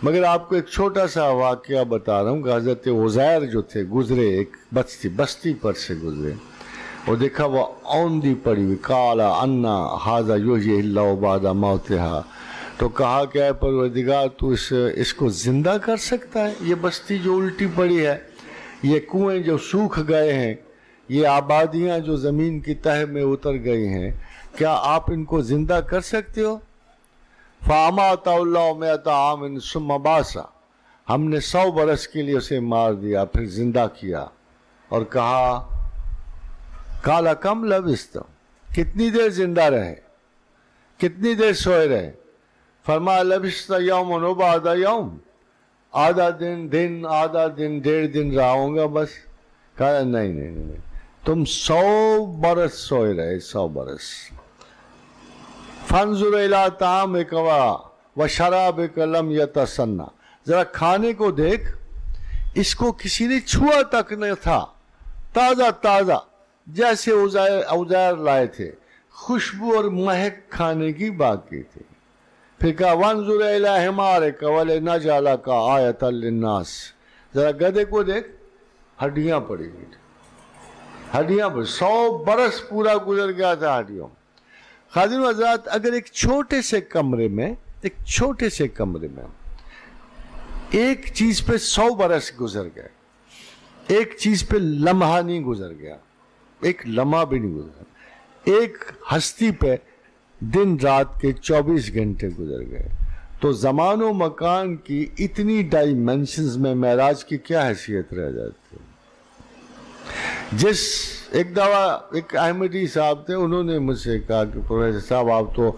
مگر آپ کو ایک چھوٹا سا واقعہ بتا رہا ہوں کہ حضرت عزیر جو تھے گزرے ایک بستی پر سے گزرے اور دیکھا وہ اوندی پڑی ہوئی کالا انا ھذا یحیی اللہ بعد موتھا، تو کہا کہ اے پروردگار تو اس کو زندہ کر سکتا ہے؟ یہ بستی جو الٹی پڑی ہے، یہ کنویں جو سوکھ گئے ہیں، یہ آبادیاں جو زمین کی تہہ میں اتر گئی ہیں، کیا آپ ان کو زندہ کر سکتے ہو؟ فَأَمَاتَهُ اللَّهُ مِائَةَ عَامٍ ثُمَّ بَعَثَهُ، ہم نے 100 برس کے لیے اسے مار دیا پھر زندہ کیا اور کہا قَالَ كَمْ لَبِثْتُمْ، کتنی دیر زندہ رہے، کتنی دیر سوئے رہے؟ فرمایا لَبِثْتَ يَوْمًا وَبَعْضَ يَوْمٍ، آدھا دن آدھا دن 1.5 دن رہا ہوں گا بس۔ کہا نہیں، تم 100 برس سوئے رہے، 100 برس۔ فانظر الی طعامک وشرابک لم یتسنہ، ذرا کھانے کو دیکھ، اس کو کسی نے چھوا تک نہ تھا، تازہ جیسے عزیر لائے تھے، خوشبو اور مہک کھانے کی باقی تھی۔ پھر کہا وانظر الی حمارک ولنجعلک آیۃ للناس، ذرا گدھے کو دیکھ، ہڈیاں پڑی ہوئی تھی، ہڈیاں پڑی، 100 برس پورا گزر گیا تھا ہڈیوں۔ خادم حضرات، اگر ایک چھوٹے سے کمرے میں ایک چیز پہ 100 برس گزر گئے، ایک چیز پہ لمحہ نہیں گزر گیا، ایک لمحہ بھی نہیں گزرا، ایک ہستی پہ دن رات کے 24 گھنٹے گزر گئے، تو زمان و مکان کی اتنی ڈائمنشنز میں معراج کی کیا حیثیت رہ جاتی ہے؟ ایک دفعہ ایک احمدی صاحب تھے، انہوں نے مجھ سے کہا کہ پروفیسر صاحب آپ تو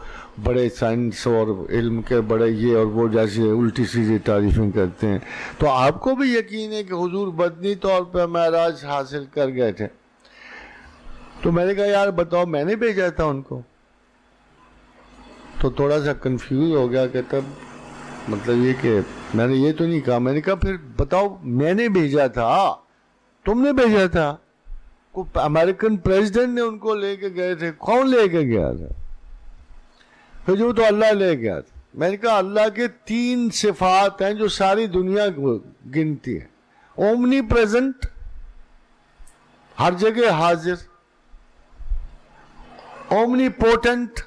بڑے سائنس اور علم کے بڑے یہ اور وہ جیسے الٹی سیدھی تعریفیں کرتے ہیں، تو آپ کو بھی یقین ہے کہ حضور بدنی طور پہ معراج حاصل کر گئے تھے؟ تو میں نے کہا یار بتاؤ، میں نے بھیجا تھا ان کو؟ تو تھوڑا سا کنفیوز ہو گیا کہ تب مطلب یہ کہ میں نے یہ تو نہیں کہا۔ میں نے کہا پھر بتاؤ، میں نے بھیجا تھا، تم نے بھیجا تھا؟ امریکن پریزیڈنٹ نے ان کو لے کے گئے تھے، کون لے کے گیا تھا؟ پھر جو تو اللہ لے گیا تھا۔ میں نے کہا اللہ کے 3 صفات ہیں جو ساری دنیا گنتی ہے، اومنی پریزنٹ، ہر جگہ حاضر، اومنی پوٹنٹ،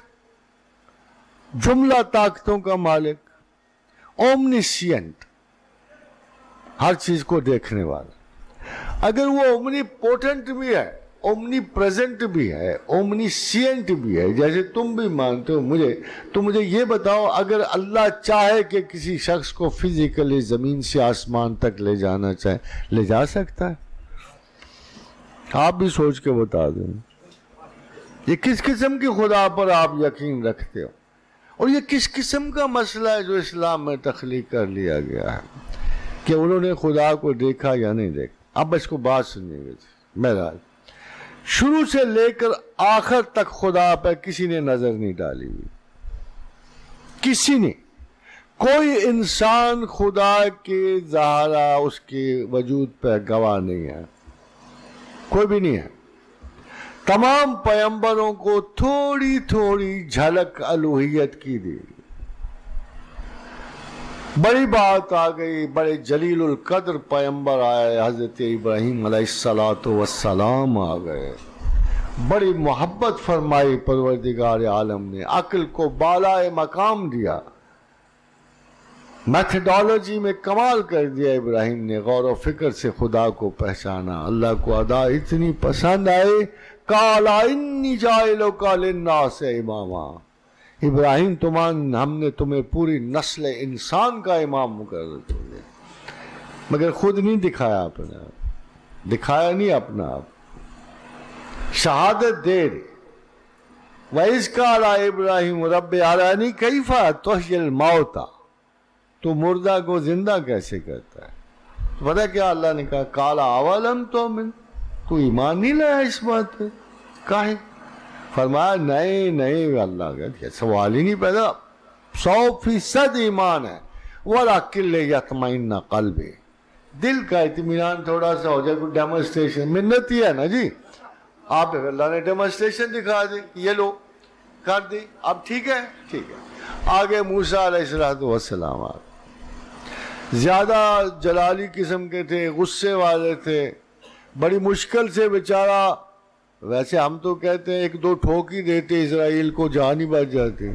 جملہ طاقتوں کا مالک، اومنیسینٹ، ہر چیز کو دیکھنے والا۔ اگر وہ اومنی پوٹنٹ بھی ہے، اومنی پریزنٹ بھی ہے، اومنی سینٹ بھی ہے، جیسے تم بھی مانتے ہو مجھے، تو مجھے یہ بتاؤ اگر اللہ چاہے کہ کسی شخص کو فزیکلی زمین سے آسمان تک لے جانا چاہے، لے جا سکتا ہے؟ آپ بھی سوچ کے بتا دیں، یہ کس قسم کی خدا پر آپ یقین رکھتے ہو، اور یہ کس قسم کا مسئلہ ہے جو اسلام میں تخلیق کر لیا گیا ہے کہ انہوں نے خدا کو دیکھا یا نہیں دیکھا؟ اب اس کو بات سنیے گا، معراج شروع سے لے کر آخر تک خدا پہ کسی نے نظر نہیں ڈالی ہوئی، کسی نے، کوئی انسان خدا کے ظاہرہ اس کے وجود پہ گواہ نہیں ہے، کوئی بھی نہیں ہے۔ تمام پیغمبروں کو تھوڑی تھوڑی جھلک الوہیت کی دی، بڑی بات آ گئی، بڑے جلیل القدر پیغمبر آئے، حضرت ابراہیم علیہ السلام آ گئے، بڑی محبت فرمائی پروردگار عالم نے، عقل کو بالائے مقام دیا، میتھڈالوجی میں کمال کر دیا ابراہیم نے، غور و فکر سے خدا کو پہچانا، اللہ کو ادا اتنی پسند آئی، قال انی جاعلک للناس اماما، ابراہیم ہم نے تمہیں پوری نسل انسان کا امام مقرر کر دیا، مگر خود نہیں دکھایا اپنا، دکھایا نہیں اپنا آپ، شہادت دے دی۔ وَإِذْ قَالَ إِبْرَاهِيمُ رَبِّ أَرِنِي كَيْفَ تُحْيِي الْمَوْتَى، تو مردہ کو زندہ کیسے کرتا ہے؟ تو پتہ کیا اللہ نے کہا، قَالَ أَوَلَمْ تُؤْمِنْ، تو ایمان نہیں لایا اس بات پہ؟ کاہے؟ فرمایا نہیں اللہ کا سوال ہی نہیں پیدا، 100% ایمان ہے، وَلَكِنْ لِيَطْمَئِنَّ قَلْبِي، دل کا اطمینان تھوڑا سا ہو جائے، کوئی ڈیمونسٹریشن منت ہی ہے نا جی، آپ اللہ نے ڈیمونسٹریشن دکھا دی، یہ لو کر دی، اب ٹھیک ہے، آگے موسیٰ علیہ السلام آگے زیادہ جلالی قسم کے تھے, غصے والے تھے, بڑی مشکل سے بیچارہ, ویسے ہم تو کہتے ہیں ایک دو ٹھوک ہی دیتے اسرائیل کو, جان ہی بچ جاتی,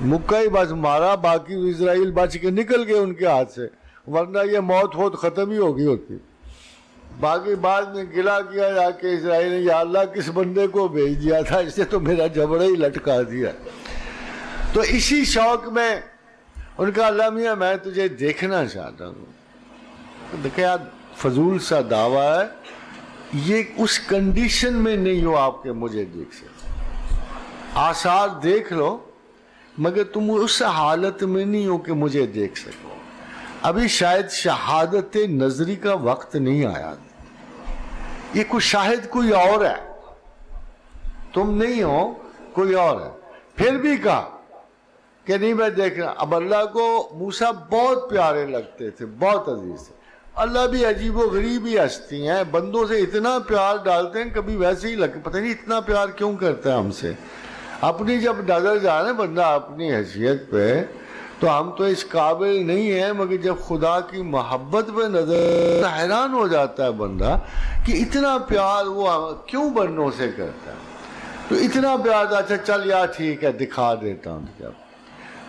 مکہ ہی بس مارا, باقی اسرائیل بچ کے نکل گئے ان کے ہاتھ سے, ورنہ یہ موت ہوت ختم ہی ہوگی ہوتی. باقی بعد میں گلا کیا جا کے اسرائیل نے, یا اللہ کس بندے کو بھیج دیا تھا, اس نے تو میرا جبڑا ہی لٹکا دیا. تو اسی شوق میں ان کا, اللہ میاں میں تجھے دیکھنا چاہتا ہوں. دیکھیں یار فضول سا دعویٰ ہے یہ, اس کنڈیشن میں نہیں ہو آپ کے مجھے دیکھ سکتے, آثار دیکھ لو مگر تم اس حالت میں نہیں ہو کہ مجھے دیکھ سکو. ابھی شاید شہادت نظری کا وقت نہیں آیا, یہ کوئی شاہد کوئی اور ہے, تم نہیں ہو, کوئی اور ہے. پھر بھی کہا کہ نہیں میں دیکھ رہا. اب اللہ کو موسیٰ بہت پیارے لگتے تھے, بہت عزیز تھے. اللہ بھی عجیب و غریب ہی ہستی ہیں, بندوں سے اتنا پیار ڈالتے ہیں, کبھی ویسے ہی لگے پتہ نہیں اتنا پیار کیوں کرتا ہے ہم سے. اپنی جب نظر جانے بندہ اپنی حیثیت پہ, تو ہم تو اس قابل نہیں ہیں, مگر جب خدا کی محبت پہ نظر, حیران ہو جاتا ہے بندہ کہ اتنا پیار وہ کیوں بندوں سے کرتا ہے. تو اتنا پیار, اچھا چل یار ٹھیک ہے دکھا دیتا ہوں,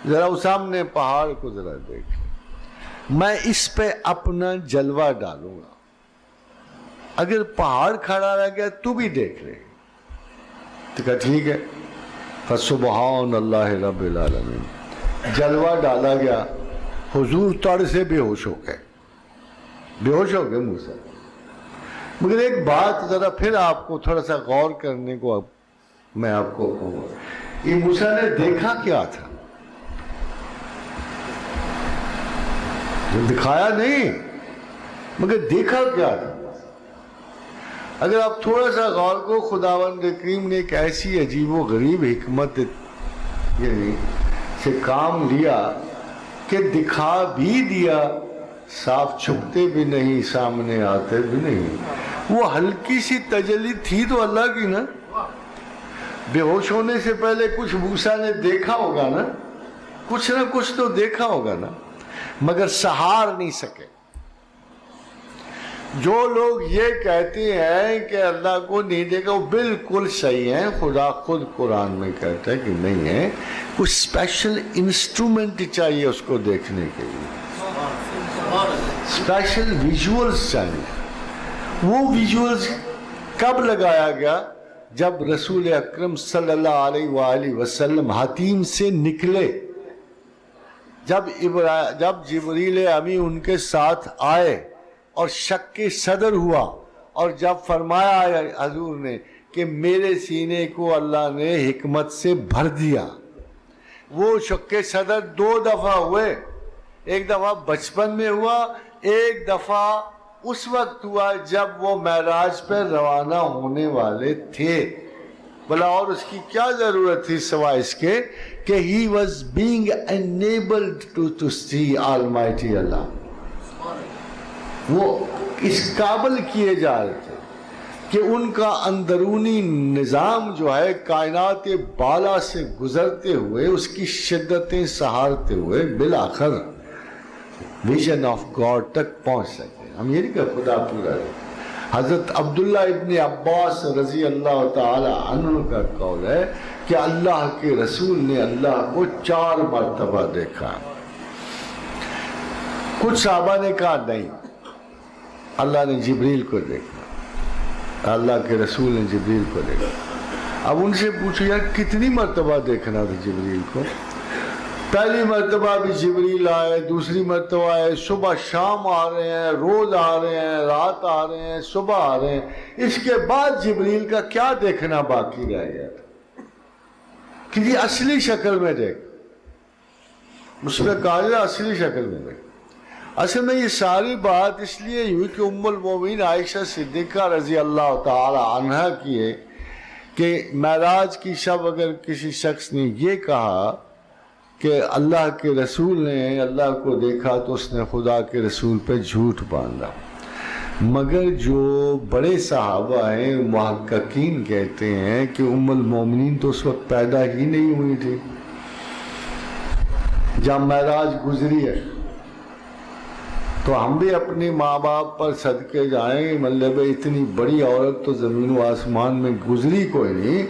ذرا وہ سامنے پہاڑ کو ذرا دیکھ, میں اس پہ اپنا جلوہ ڈالوں گا, اگر پہاڑ کھڑا رہ گیا تو بھی دیکھ رہے. تو کہا ٹھیک ہے, فسبحان اللہ رب العالمین. جلوہ ڈالا گیا, حضور تڑ سے بے ہوش ہو گئے, بے ہوش ہو گئے موسیٰ. مگر ایک بات ذرا پھر آپ کو تھوڑا سا غور کرنے کو میں آپ کو کہوں, یہ موسیٰ نے دیکھا کیا تھا؟ دکھایا نہیں مگر دیکھا کیا تھا؟ اگر آپ تھوڑا سا غور کو, خداوند کریم نے ایک ایسی عجیب و غریب حکمت یعنی سے کام لیا کہ دکھا بھی دیا, صاف چھپتے بھی نہیں, سامنے آتے بھی نہیں. وہ ہلکی سی تجلی تھی تو اللہ کی نا, بے ہوش ہونے سے پہلے کچھ موسیٰ نے دیکھا ہوگا نا, کچھ نہ کچھ تو دیکھا ہوگا نا, مگر سہار نہیں سکے. جو لوگ یہ کہتے ہیں کہ اللہ کو نہیں دیکھا وہ بالکل صحیح ہیں. خدا خود قرآن میں کہتا ہے کہ نہیں ہے, کچھ اسپیشل انسٹرومنٹ چاہیے اس کو دیکھنے کے لیے, اسپیشل ویژولز چاہیے. وہ ویژولز کب لگایا گیا؟ جب رسول اکرم صلی اللہ علیہ وآلہ وسلم حتیم سے نکلے, جب جبریل امی ان کے ساتھ آئے اور شک صدر ہوا, اور جب فرمایا حضور نے کہ میرے سینے کو اللہ نے حکمت سے بھر دیا. وہ شک صدر دو دفعہ ہوئے, ایک دفعہ بچپن میں ہوا, ایک دفعہ اس وقت ہوا جب وہ معراج پہ روانہ ہونے والے تھے. بھلا اور اس کی کیا ضرورت تھی سوائے اس کے کہ he was being enabled to see Almighty Allah. وہ اس قابل کیے جا رہے تھے کہ ان کا اندرونی نظام جو ہے کائنات بالا سے گزرتے ہوئے, اس کی شدتیں سہارتے ہوئے بالآخر ویژن آف گاڈ تک پہنچ سکے. ہم یہ نہیں کہ خدا پورا ہے. حضرت عبداللہ ابن عباس رضی اللہ تعالی عنہ کا قول ہے کہ اللہ کے رسول نے اللہ کو 4 مرتبہ دیکھا. کچھ صحابہ نے کہا نہیں, اللہ نے جبریل کو دیکھا, اللہ کے رسول نے جبریل کو دیکھا. اب ان سے پوچھو یار کتنی مرتبہ دیکھنا تھا جبریل کو؟ پہلی مرتبہ بھی جبریل آئے, دوسری مرتبہ آئے, صبح شام آ رہے ہیں, روز آ رہے ہیں, رات آ رہے ہیں, صبح آ رہے ہیں. اس کے بعد جبریل کا کیا دیکھنا باقی رہ گیا تھا کہ یہ اصلی شکل میں دیکھ, اس میں کہا اصلی شکل میں دیکھ. اصل میں یہ ساری بات اس لیے ہوئی کہ ام المومنین عائشہ صدیقہ رضی اللہ تعالی عنہ کی ہے کہ معراج کی شب اگر کسی شخص نے یہ کہا کہ اللہ کے رسول نے اللہ کو دیکھا تو اس نے خدا کے رسول پہ جھوٹ باندھا. مگر جو بڑے صحابہ ہیں محققین کہتے ہیں کہ ام المومنین تو اس وقت پیدا ہی نہیں ہوئی تھی جب معراج گزری ہے. تو ہم بھی اپنی ماں باپ پر صدقے جائیں، مطلب اتنی بڑی عورت تو زمین و آسمان میں گزری کوئی نہیں،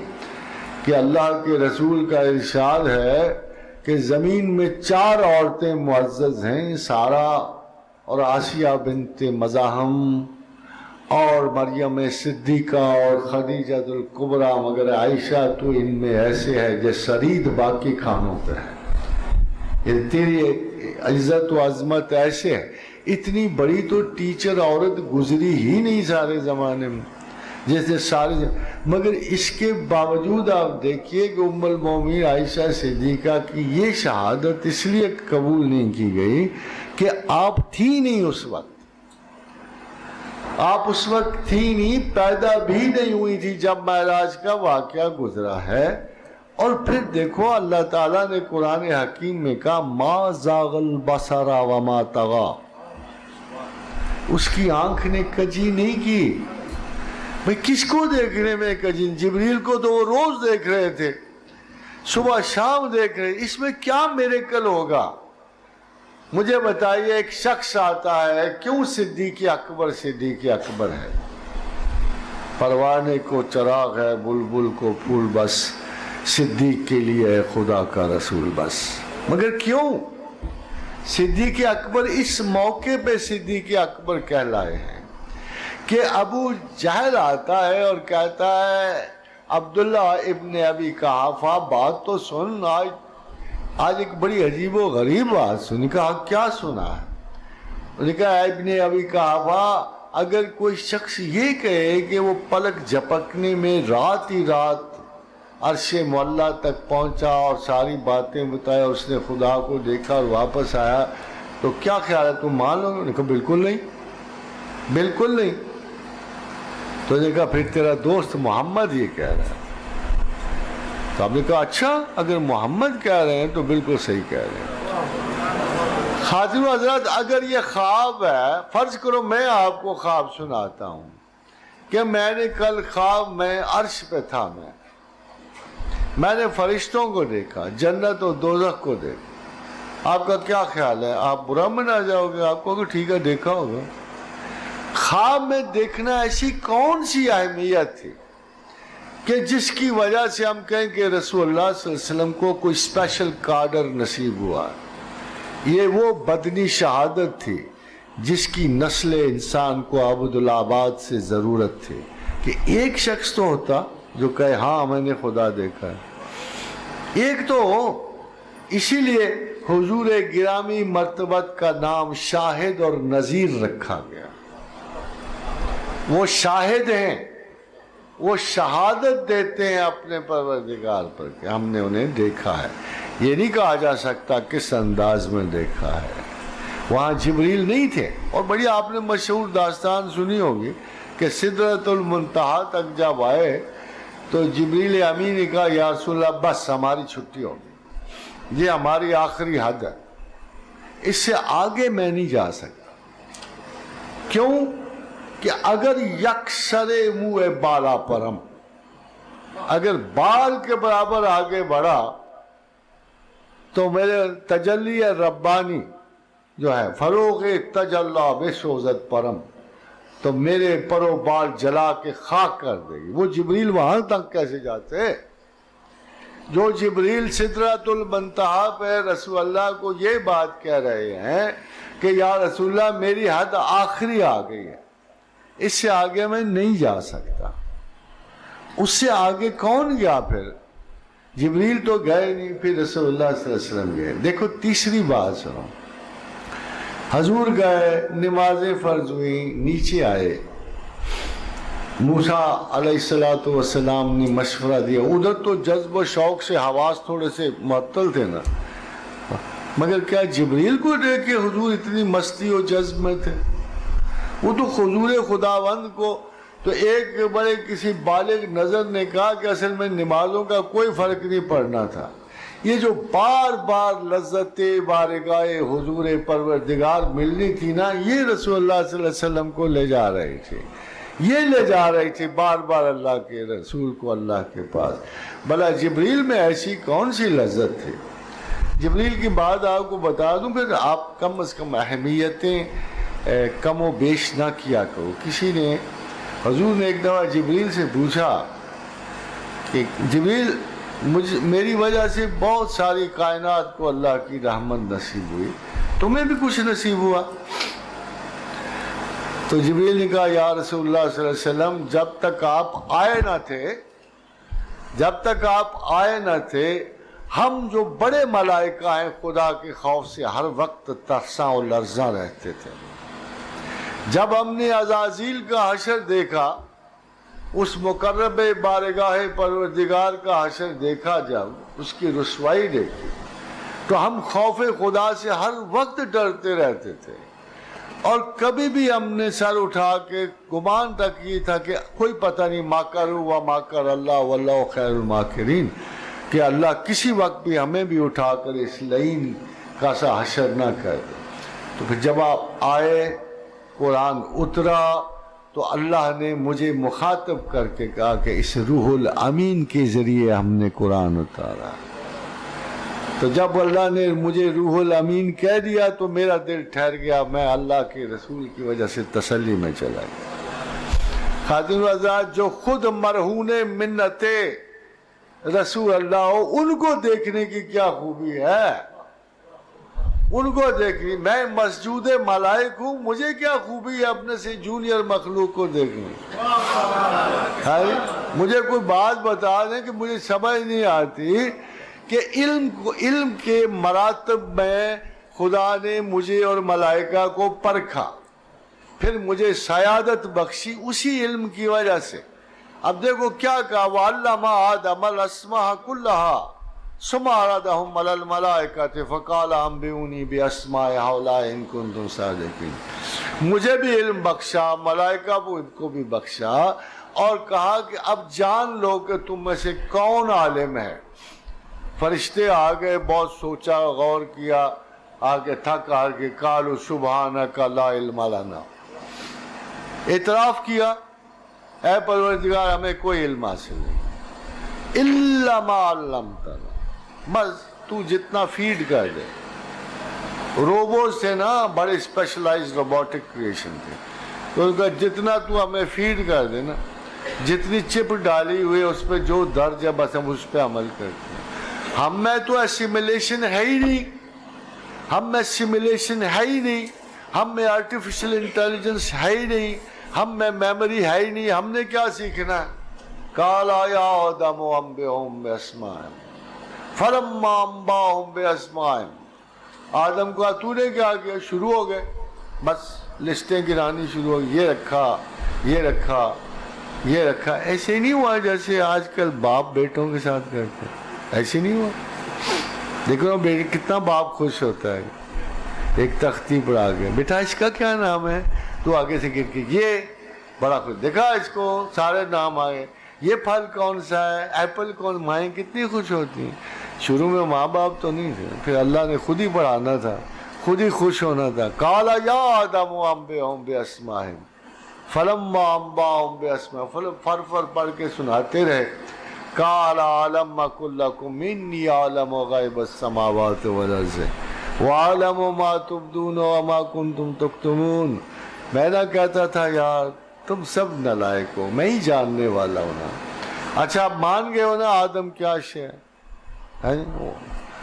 کہ اللہ کے رسول کا ارشاد ہے کہ زمین میں 4 عورتیں معزز ہیں، سارہ اور آسیہ بنت مزاحم اور مریم صدیقہ اور خدیجہ الکبریٰ، مگر عائشہ تو ان میں ایسے ہے جیسے سرید باقی کھانوں پہ ہے، یہ تیری عزت و عظمت ایسے ہے۔ اتنی بڑی تو ٹیچر عورت گزری ہی نہیں سارے زمانے میں، جیسے سارے، مگر اس کے باوجود آپ دیکھیے کہ ام المومنین عائشہ صدیقہ کی یہ شہادت اس لیے قبول نہیں کی گئی کہ آپ تھی نہیں اس وقت، آپ اس وقت تھی نہیں، پیدا بھی نہیں ہوئی تھی جب معراج کا واقعہ گزرا ہے۔ اور پھر دیکھو اللہ تعالیٰ نے قرآن حکیم میں کہا ما زاغ البصر وما طغی، اس کی آنکھ نے کجی نہیں کی۔ بھئی کس کو دیکھنے میں کجی؟ جبریل کو تو وہ روز دیکھ رہے تھے، صبح شام دیکھ رہے، اس میں کیا میریکل ہوگا؟ مجھے بتائیے، ایک شخص آتا ہے، کیوں صدیق اکبر صدیق اکبر ہے؟ پروانے کو چراغ ہے، بلبل کو پھول، بس صدیق کے لیے ہے خدا کا رسول بس۔ مگر کیوں صدیق اکبر اس موقع پہ صدیق اکبر کہلائے ہیں کہ ابو جہل آتا ہے اور کہتا ہے عبداللہ ابن ابی قحافہ بات تو سن، آج ایک بڑی عجیب و غریب بات سنی۔ کہا کیا سنا ہے؟ انہوں نے کہا ابن ابی قحافہ، اگر کوئی شخص یہ کہے کہ وہ پلک جھپکنے میں رات ہی رات عرش معلیٰ تک پہنچا اور ساری باتیں بتایا، اس نے خدا کو دیکھا اور واپس آیا، تو کیا خیال ہے، تم مان لو گے؟ انہوں نے کہا بالکل نہیں، بالکل نہیں۔ تو نے کہا پھر تیرا دوست محمد یہ کہہ رہا ہے۔ تو آپ نے کہا اچھا، اگر محمد کہہ رہے ہیں تو بالکل صحیح کہہ رہے ہیں۔ خاتون حضرات، اگر یہ خواب ہے، فرض کرو میں آپ کو خواب سناتا ہوں کہ میں نے کل خواب میں عرش پہ تھا، میں نے فرشتوں کو دیکھا، جنت و دوزخ کو دیکھا، آپ کا کیا خیال ہے؟ آپ برا منا جاؤ گے؟ آپ کو کہ ٹھیک ہے دیکھا ہوگا۔ خواب میں دیکھنا ایسی کون سی اہمیت تھی کہ جس کی وجہ سے ہم کہیں کہ رسول اللہ صلی اللہ علیہ وسلم کو کوئی اسپیشل کارڈر نصیب ہوا؟ یہ وہ بدنی شہادت تھی جس کی نسل انسان کو عبدالآباد سے ضرورت تھی کہ ایک شخص تو ہوتا جو کہے ہاں میں نے خدا دیکھا ہے۔ ایک تو اسی لیے حضور گرامی مرتبت کا نام شاہد اور نذیر رکھا گیا۔ وہ شاہد ہیں، وہ شہادت دیتے ہیں اپنے پروردگار پر کہ ہم نے انہیں دیکھا ہے۔ یہ نہیں کہا جا سکتا کس انداز میں دیکھا ہے۔ وہاں جبریل نہیں تھے، اور بڑی آپ نے مشہور داستان سنی ہوگی کہ سدرۃ المنتہا تک جب آئے تو جبریل امین نے کہا یا رسول اللہ بس ہماری چھٹی ہوگی، یہ ہماری آخری حد ہے، اس سے آگے میں نہیں جا سکتا۔ کیوں کہ اگر یکسر منہ بالا پرم، اگر بال کے برابر آگے بڑھا تو میرے تجلی ربانی جو ہے فروغ تجلی بسوزت پرم، تو میرے پر و بال جلا کے خاک کر دے گی۔ وہ جبریل وہاں تک کیسے جاتے؟ جو جبریل سدرۃ المنتہا پہ رسول اللہ کو یہ بات کہہ رہے ہیں کہ یا رسول اللہ میری حد آخری آ گئی ہے، اس سے آگے میں نہیں جا سکتا۔ اس سے آگے کون گیا پھر؟ جبریل تو گئے نہیں، پھر رسول اللہ صلی اللہ علیہ وسلم گئے۔ دیکھو تیسری بات سنو، حضور گئے، نمازیں فرض ہوئیں، نیچے آئے، موسیٰ علیہ السلام نے مشورہ دیا۔ ادھر تو جذب و شوق سے حواس تھوڑے سے معطل تھے نا، مگر کیا جبریل کو دیکھ کے حضور اتنی مستی و جذب میں تھے؟ وہ تو حضور خداوند کو تو ایک بڑے کسی بالغ نظر نے کہا کہ اصل میں نمازوں کا کوئی فرق نہیں پڑنا تھا، یہ جو بار بار لذت بارگاہ حضور پروردگار ملنی تھی نا، یہ رسول اللہ صلی اللہ علیہ وسلم کو لے جا رہی تھی، یہ لے جا رہی تھی بار بار اللہ کے رسول کو اللہ کے پاس۔ بھلا جبریل میں ایسی کون سی لذت تھی؟ جبریل کی بات آپ کو بتا دوں، پھر آپ کم از کم اہمیتیں کم و بیش نہ کیا کرو. کسی نے حضور نے ایک دفعہ جبریل سے پوچھا کہ جبریل میری وجہ سے بہت ساری کائنات کو اللہ کی رحمت نصیب ہوئی, تمہیں بھی کچھ نصیب ہوا؟ تو جبریل نے کہا یا رسول اللہ صلی اللہ علیہ وسلم, جب تک آپ آئے نہ تھے ہم جو بڑے ملائکہ ہیں خدا کے خوف سے ہر وقت ترساں و لرزاں رہتے تھے. جب ہم نے عزازیل کا حشر دیکھا, اس مقرب بارگاہ پروردگار کا حشر دیکھا, جب اس کی رسوائی دیکھی تو ہم خوف خدا سے ہر وقت ڈرتے رہتے تھے, اور کبھی بھی ہم نے سر اٹھا کے گمان تک یہ تھا کہ کوئی پتہ نہیں ماکروا و ماکر اللہ واللہ خیر الماکرین, کہ اللہ کسی وقت بھی ہمیں بھی اٹھا کر اس لعین کا سا حشر نہ کر دے. تو پھر جب آپ آئے, قرآن اترا, تو اللہ نے مجھے مخاطب کر کے کہا کہ اس روح الامین کے ذریعے ہم نے قرآن اتارا. تو جب اللہ نے مجھے روح الامین کہہ دیا تو میرا دل ٹھہر گیا, میں اللہ کے رسول کی وجہ سے تسلی میں چلا گیا. خاتون و حضرات, جو خود مرہون منت رسول اللہ ہو, ان کو دیکھنے کی کیا خوبی ہے, ان کو دیکھنی. میں مسجود ملائک ہوں, مجھے کیا خوبی ہے اپنے سے جونیئر مخلوق کو دیکھنی؟ مجھے کوئی بات بتا دیں کہ مجھے سمجھ نہیں آتی کہ علم کے مراتب میں خدا نے مجھے اور ملائکہ کو پرکھا, پھر مجھے سیادت بخشی اسی علم کی وجہ سے. اب دیکھو کیا کہا, وَعَلَّمَ آدَمَ الْأَسْمَاءَ كُلَّهَا ثُمَّ عَرَضَهُمْ عَلَى الْمَلَائِكَةِ فَقَالَ أَنبِئُونِي بِأَسْمَاءِ هَؤُلَاءِ إِن كُنتُمْ صَادِقِينَ. مجھے بھی علم بخشا, ملائکہ کو بھی بخشا, اور کہا کہ اب جان لو کہ تم میں سے کون عالم ہے. فرشتے آ گئے, بہت سوچا غور کیا, آگے تھک ہار کے قالوا سبحانک لا علم لنا, اعتراف کیا اے پروردگار ہمیں کوئی علم حاصل نہیں, الا ما علمتنا, بس تو جتنا فیڈ کر دے. روبوٹ سے نا بڑے اسپیشلائز روبوٹک کریشن تھے, تو ان کا جتنا تو ہمیں فیڈ کر دے نا, جتنی چپ ڈالی ہوئی اس پہ جو درج ہے بس ہم اس پہ عمل کرتے ہیں. ہم میں تو اسیمیلیشن ہے ہی نہیں, ہم میں سیمیلیشن ہے ہی نہیں, ہم میں آرٹیفیشل انٹیلیجنس ہے ہی نہیں, ہم میں میموری ہے ہی نہیں. ہم نے کیا سیکھنا ہے؟ قال یا آدم انبئہم باسمائہم فلما انباہم باسمائہم. آدم کو تو نے کیا کیا؟ شروع ہو گئے, بس لسٹیں گرانی شروع ہو گئی, یہ رکھا, یہ رکھا, یہ رکھا. ایسے نہیں ہوا جیسے آج کل باپ بیٹوں کے ساتھ کرتے, ایسے نہیں ہوا. دیکھو بیٹے کتنا باپ خوش ہوتا ہے, ایک تختی پر آ گیا, بیٹا اس کا کیا نام ہے؟ تو آگے سے گر کے یہ بڑا خوش, دیکھا اس کو سارے نام آئے, یہ پھل کون سا ہے, ایپل کون. مائیں کتنی خوش ہوتی ہیں. شروع میں ماں باپ تو نہیں تھے, پھر اللہ نے خود ہی پڑھانا تھا, خود ہی خوش ہونا تھا. قال یا آدم انبئہم باسمائہم فلما انباہم باسمائہم, فر پڑھ کے سناتے رہے. قال علم اقل لکم انی اعلم غیب السماوات والارض واعلم ما تبدون وما کنتم تکتمون. میں نہ کہتا تھا یار تم سب نالائق ہو, میں ہی جاننے والا ہوں نا. اچھا آپ مان گئے ہو نا آدم کیا شے ہے.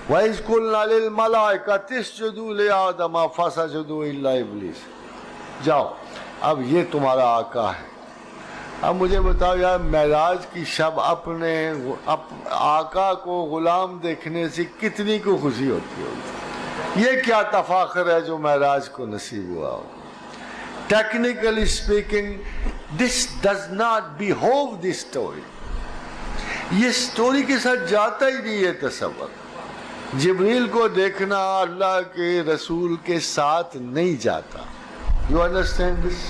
وَإِذْ قُلْنَا لِلْمَلَائِكَةِ اسْجُدُوا لِآدَمَ فَسَجَدُوا إِلَّا إِبْلِيسَ. جاؤ اب یہ تمہارا آقا ہے. اب مجھے بتاؤ یار, معراج کی شب اپنے آقا کو غلام دیکھنے سے کتنی کو خوشی ہوتی ہوگی. یہ کیا تفاخر ہے جو معراج کو نصیب ہوا ہو. Technically speaking this does not behave this story. یہ اسٹوری کے ساتھ جاتا ہی نہیں ہے تصور. جبریل کو دیکھنا اللہ کے رسول کے ساتھ نہیں جاتا. You understand this?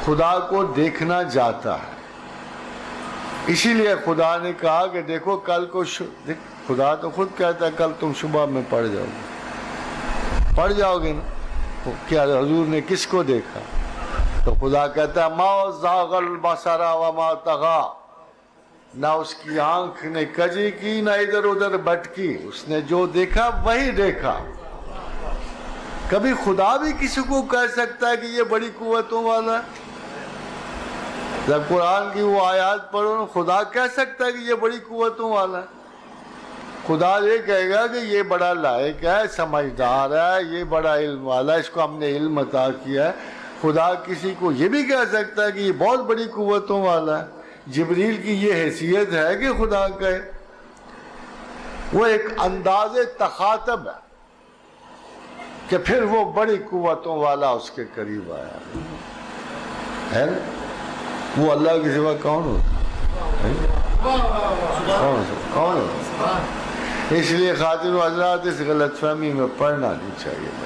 خدا کو دیکھنا جاتا ہے. اسی لیے خدا نے کہا کہ دیکھو کل کو خدا تو خود کہتا ہے کل تم صبح میں پڑھ جاؤ گے نا. کیا حضور نے کس کو دیکھا؟ تو خدا کہتا ہے ما زاغ البصر وما طغى. نہ اس کی آنکھ نے کجی کی نہ ادھر ادھر بھٹکی, اس نے جو دیکھا وہی دیکھا. کبھی خدا بھی کسی کو کہہ سکتا ہے کہ یہ بڑی قوتوں والا ہے؟ جب قرآن کی وہ آیات پڑھو، خدا کہہ سکتا ہے کہ یہ بڑی قوتوں والا ہے؟ خدا یہ کہے گا کہ یہ بڑا لائق ہے، سمجھدار ہے، یہ بڑا علم والا ہے، اس کو ہم نے علم عطا کیا ہے۔ خدا کسی کو یہ بھی کہہ سکتا ہے کہ یہ بہت بڑی قوتوں والا ہے۔ جبریل کی یہ حیثیت ہے کہ خدا کہے؟ وہ ایک انداز تخاطب ہے کہ پھر وہ بڑی قوتوں والا اس کے قریب آیا ہے نا؟ وہ اللہ کے سوا کون ہوتا ہے؟ کون ہوتا ہے؟ اس لیے خاطر و حضرات اس غلط فہمی میں پڑنا نہیں چاہیے۔